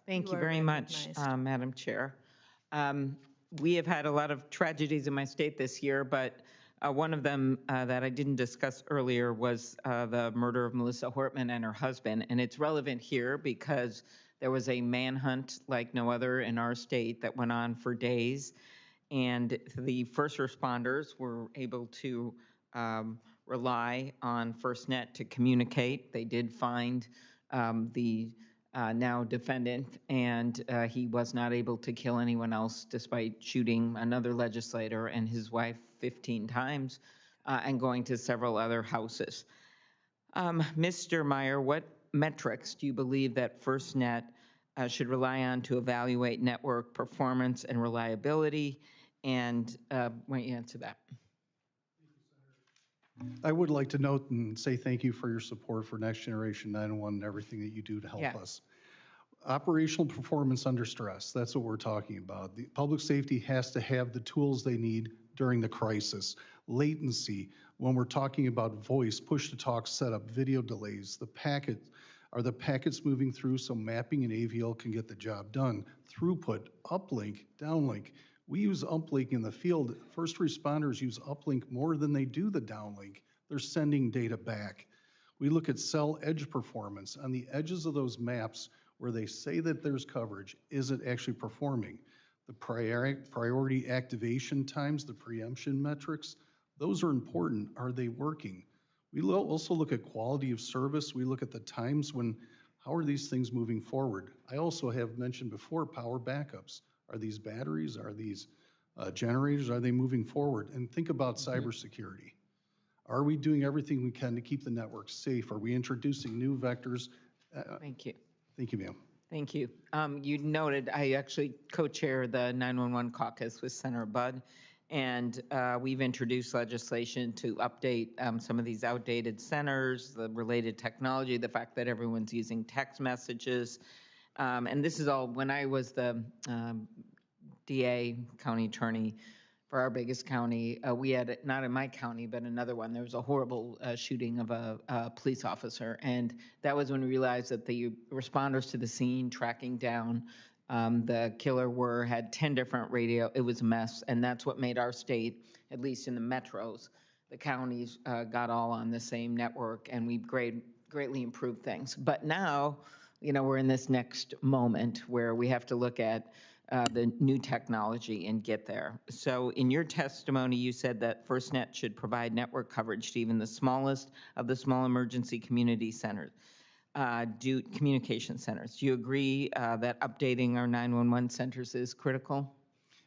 Thank you very much, Madam Chair. We have had a lot of tragedies in my state this year, but one of them that I didn't discuss earlier was the murder of Melissa Hortman and her husband. And it's relevant here because there was a manhunt like no other in our state that went on for days. And the first responders were able to rely on FirstNet to communicate. They did find the now defendant, and he was not able to kill anyone else despite shooting another legislator and his wife 15 times and going to several other houses. Mr. Meyer, what metrics do you believe that FirstNet should rely on to evaluate network performance and reliability? And why don't you answer that? I would like to note and say thank you for your support for Next Generation 911 and everything that you do to help us. Operational performance under stress, that's what we're talking about. The public safety has to have the tools they need during the crisis. Latency, when we're talking about voice, push-to-talk setup, video delays, the packets moving through so mapping and AVL can get the job done. Throughput, uplink, downlink. We use uplink in the field. First responders use uplink more than they do the downlink. They're sending data back. We look at cell edge performance. On the edges of those maps where they say that there's coverage, is it actually performing? The priority activation times, the preemption metrics, those are important. Are they working? We also look at quality of service. We look at the times when, how are these things moving forward? I also have mentioned before power backups. Are these batteries? Are these generators? Are they moving forward? And think about cybersecurity. Are we doing everything we can to keep the network safe? Are we introducing new vectors? Thank you. Thank you, ma'am. Thank you. You noted I actually co-chair the 911 caucus with Senator Budd, and we've introduced legislation to update some of these outdated centers, the related technology, the fact that everyone's using text messages. And this is all when I was the DA, county attorney for our biggest county. We had, not in my county, but another one, there was a horrible shooting of a police officer. And that was when we realized that the responders to the scene, tracking down the killer had 10 different radio. It was a mess. And that's what made our state, at least in the metros, the counties got all on the same network, and we've greatly improved things. But now, you know, we're in this next moment where we have to look at the new technology and get there. So in your testimony, you said that FirstNet should provide network coverage to even the smallest of the small emergency community centers, communication centers. Do you agree that updating our 911 centers is critical?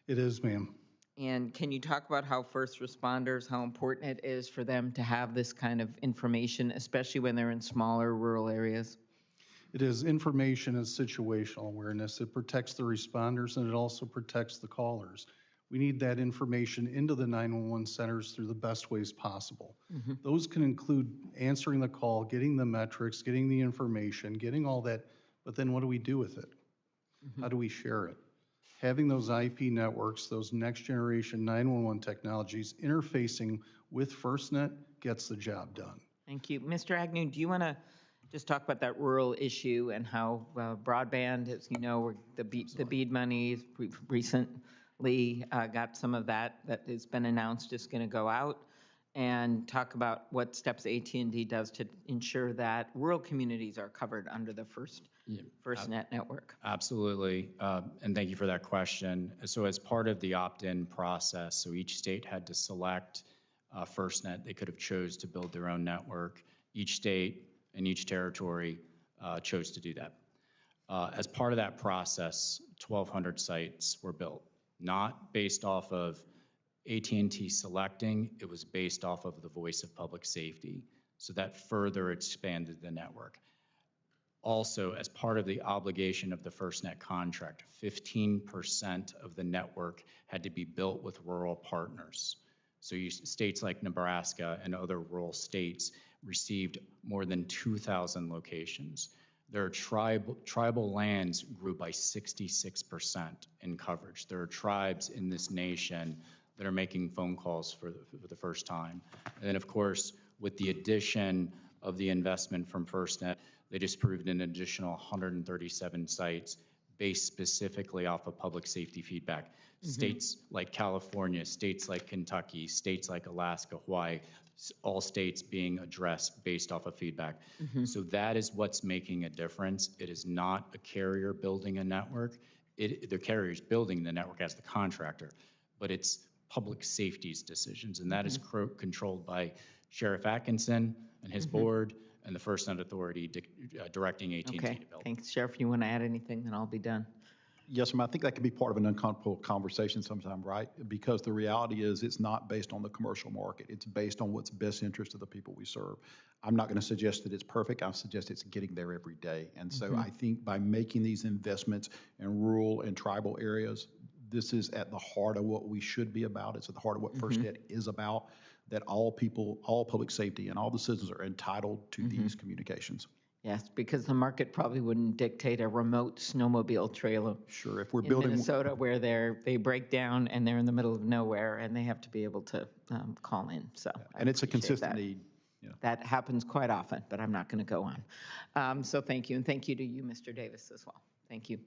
It is, ma'am. And can you talk about how first responders, how important it is for them to have this kind of information, especially when they're in smaller rural areas? It is information and situational awareness. It protects the responders, and it also protects the callers. We need that information into the 911 centers through the best ways possible. Those can include answering the call, getting the metrics, getting the information, getting all that, but then what do we do with it? How do we share it? Having those IP networks, those next generation 911 technologies interfacing with FirstNet gets the job done. Thank you. Mr. Agnew, do you want to just talk about that rural issue and how broadband, as you know, the BEAD money, we've recently got some of that has been announced is going to go out, and talk about what steps AT&T does to ensure that rural communities are covered under the FirstNet network. Absolutely, and thank you for that question. So as part of the opt-in process, so each state had to select FirstNet. They could have chose to build their own network. Each state and each territory chose to do that. As part of that process, 1,200 sites were built, not based off of AT&T selecting, it was based off of the voice of public safety. So that further expanded the network. Also, as part of the obligation of the FirstNet contract, 15% of the network had to be built with rural partners. So states like Nebraska and other rural states received more than 2,000 locations. Their tribal lands grew by 66% in coverage. There are tribes in this nation that are making phone calls for the first time. And then, of course, with the addition of the investment from FirstNet, they just approved an additional 137 sites based specifically off of public safety feedback. States like California, states like Kentucky, states like Alaska, Hawaii, all states being addressed based off of feedback. So that is what's making a difference. It is not a carrier building a network. The carrier is building the network as the contractor, but it's public safety's decisions, and that is controlled by Sheriff Atkinson and his board and the FirstNet Authority directing AT&T to build. Thanks. Sheriff, you want to add anything? Then I'll be done. Yes, ma'am. I think that can be part of an uncomfortable conversation sometimes, right? Because the reality is it's not based on the commercial market. It's based on what's best interest of the people we serve. I'm not going to suggest that it's perfect. I suggest it's getting there every day. And so I think by making these investments in rural and tribal areas, this is at the heart of what we should be about. It's at the heart of what FirstNet is about, that all people, all public safety, and all the citizens are entitled to these communications. Yes, because the market probably wouldn't dictate a remote snowmobile trail. Sure, if we're in building Minnesota where they break down and they're in the middle of nowhere and they have to be able to call in. So and it's a appreciate consistent that. need. Yeah. That happens quite often, but I'm not going to go on. So thank you, and thank you to you, Mr. Davis, as well. Thank you.